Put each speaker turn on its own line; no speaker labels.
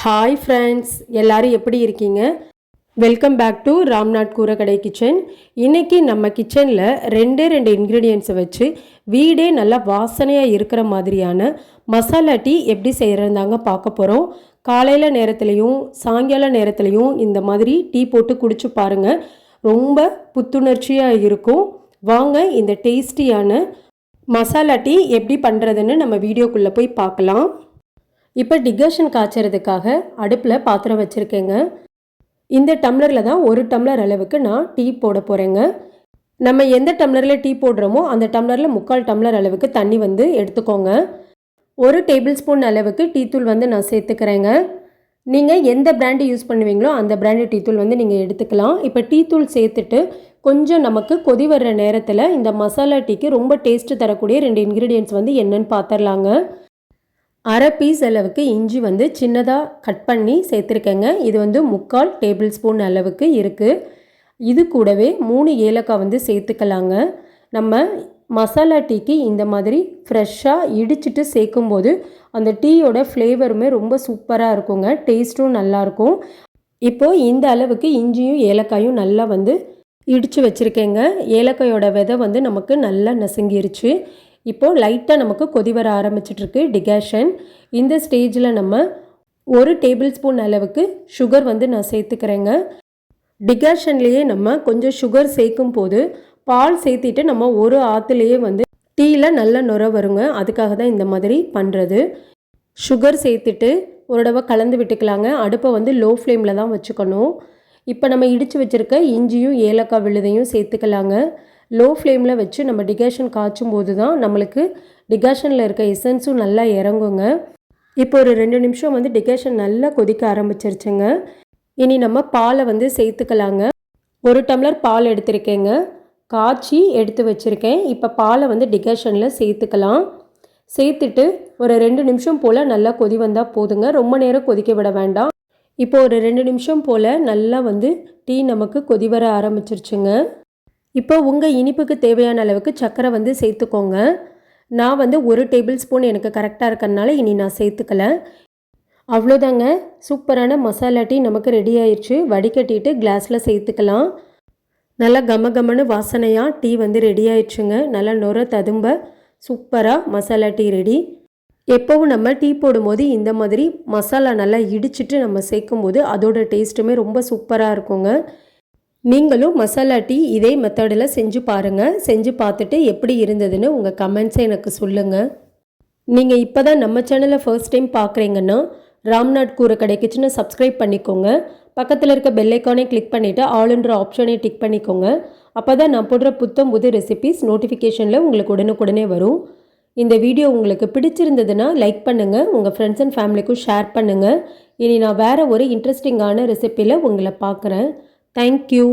Hi friends, எல்லாரும் எப்படி இருக்கீங்க? Welcome back to Ramnath Koorakadai kitchen. இன்றைக்கி நம்ம கிச்சனில் ரெண்டு இன்க்ரீடியன்ட்ஸை வச்சு வீடே நல்லா வாசனையாக இருக்கிற மாதிரியான மசாலா டீ எப்படி செய்கிறதாங்க பார்க்க போகிறோம். காலையில் நேரத்துலையும் சாயங்கால நேரத்துலையும் இந்த மாதிரி டீ போட்டு குடிச்சு பாருங்கள், ரொம்ப புத்துணர்ச்சியாக இருக்கும். வாங்க இந்த டேஸ்டியான மசாலா டீ எப்படி பண்ணுறதுன்னு நம்ம வீடியோக்குள்ளே போய் பார்க்கலாம். இப்போ டிகாஷன் காய்ச்சறதுக்காக அடுப்பில் பாத்திரம் வச்சுருக்கேங்க. இந்த டம்ளரில் தான் 1 டம்ளர் அளவுக்கு நான் டீ போட போகிறேங்க. நம்ம எந்த டம்ளரில் டீ போடுறோமோ அந்த டம்ளரில் 3/4 டம்ளர் அளவுக்கு தண்ணி எடுத்துக்கோங்க. 1 டேபிள் ஸ்பூன் அளவுக்கு டீத்தூள் நான் சேர்த்துக்கிறேங்க. நீங்கள் எந்த பிராண்டு யூஸ் பண்ணுவீங்களோ அந்த பிராண்டு டீத்தூள் நீங்கள் எடுத்துக்கலாம். இப்போ டீத்தூள் சேர்த்துட்டு கொஞ்சம் நமக்கு கொதி வர்ற நேரத்தில் இந்த மசாலா டீக்கு ரொம்ப டேஸ்ட்டு தரக்கூடிய 2 இன்க்ரீடியன்ட்ஸ் என்னென்னு பார்த்துடலாங்க. அரை பீஸ் அளவுக்கு இஞ்சி சின்னதாக கட் பண்ணி சேர்த்துருக்கேங்க. இது 3/4 டேபிள் ஸ்பூன் அளவுக்கு இருக்குது. இது கூடவே 3 ஏலக்காய் சேர்த்துக்கலாங்க. நம்ம மசாலா டீக்கு இந்த மாதிரி ஃப்ரெஷ்ஷாக இடிச்சிட்டு சேர்க்கும்போது அந்த டீயோட ஃப்ளேவருமே ரொம்ப சூப்பராக இருக்குங்க, டேஸ்ட்டும் நல்லாயிருக்கும். இப்போது இந்த அளவுக்கு இஞ்சியும் ஏலக்காயும் நல்லா இடித்து வச்சுருக்கேங்க. ஏலக்காயோட விதை நமக்கு நல்லா நசுங்கிருச்சு. இப்போது லைட்டாக நமக்கு கொதி வர ஆரம்பிச்சிட்ருக்கு டிகாஷன். இந்த ஸ்டேஜில் நம்ம 1 டேபிள் ஸ்பூன் அளவுக்கு சுகர் நான் சேர்த்துக்கிறேங்க. டிகாஷன்லேயே நம்ம கொஞ்சம் சுகர் சேர்க்கும் போது பால் சேர்த்திட்டு நம்ம ஒரு ஆற்றுலேயே டீயில் நல்ல நுர வருங்க. அதுக்காக தான் இந்த மாதிரி பண்ணுறது. சுகர் சேர்த்துட்டு ஒரு தடவை கலந்து விட்டுக்கலாங்க. அடுப்பை லோ ஃப்ளேமில் தான் வச்சுக்கணும். இப்போ நம்ம இடித்து வச்சுருக்க இஞ்சியும் ஏலக்காய் விழுதையும் சேர்த்துக்கலாங்க. லோ ஃப்ளேமில் வச்சு நம்ம டிகாஷன் காய்ச்சும் போது தான் நம்மளுக்கு டிகாஷனில் இருக்க எசன்ஸும் நல்லா இறங்குங்க. இப்போ ஒரு 2 நிமிஷம் டிகாஷன் நல்லா கொதிக்க ஆரம்பிச்சிருச்சுங்க. இனி நம்ம பாலை சேர்த்துக்கலாங்க. 1 டம்ளர் பால் எடுத்திருக்கேங்க, காய்ச்சி எடுத்து வச்சுருக்கேன். இப்போ பாலை டிகாஷனில் சேர்த்துக்கலாம். சேர்த்துட்டு ஒரு 2 நிமிஷம் போல் நல்லா கொதி வந்தால் போதுங்க, ரொம்ப நேரம் கொதிக்க விட வேண்டாம். இப்போ ஒரு 2 நிமிஷம் போல் நல்லா டீ நமக்கு கொதி வர ஆரம்பிச்சிருச்சுங்க. இப்போ உங்கள் இனிப்புக்கு தேவையான அளவுக்கு சர்க்கரை சேர்த்துக்கோங்க. நான் 1 டேபிள் ஸ்பூன் எனக்கு கரெக்டாக இருக்கிறதுனால இனி நான் சேர்த்துக்கல. அவ்வளோதாங்க, சூப்பரான மசாலா டீ நமக்கு ரெடி ஆயிடுச்சு. வடிகட்டிட்டு கிளாஸில் சேர்த்துக்கலாம். நல்லா கமகமன்னு வாசனையாக டீ ரெடி ஆயிடுச்சுங்க. நல்லா நுர ததும்ப சூப்பராக மசாலா டீ ரெடி. எப்போவும் நம்ம டீ போடும்போது இந்த மாதிரி மசாலா நல்லா இடிச்சிட்டு நம்ம சேர்க்கும்போது அதோட டேஸ்ட்டுமே ரொம்ப சூப்பராக இருக்குங்க. நீங்களும் மசாலா டீ இதே மெத்தடில் செஞ்சு பாருங்கள். செஞ்சு பார்த்துட்டு எப்படி இருந்ததுன்னு உங்கள் கமெண்ட்ஸை எனக்கு சொல்லுங்கள். நீங்கள் இப்போ தான் நம்ம சேனலை ஃபர்ஸ்ட் டைம் பார்க்குறீங்கன்னா ராம்நாத் கூரக்கடை கிச்சனை சப்ஸ்கிரைப் பண்ணிக்கோங்க. பக்கத்தில் இருக்க பெல்லைக்கானே கிளிக் பண்ணிவிட்டு ஆல்ன்ற ஆப்ஷனை டிக் பண்ணிக்கோங்க. அப்போ தான் நான் போடுற புது ரெசிபீஸ் நோட்டிஃபிகேஷனில் உங்களுக்கு உடனுக்குடனே வரும். இந்த வீடியோ உங்களுக்கு பிடிச்சிருந்ததுன்னா லைக் பண்ணுங்கள், உங்கள் ஃப்ரெண்ட்ஸ் அண்ட் ஃபேமிலிக்கும் ஷேர் பண்ணுங்கள். இனி நான் வேறு ஒரு இன்ட்ரெஸ்டிங்கான ரெசிப்பியில் உங்களை பார்க்குறேன். Thank you.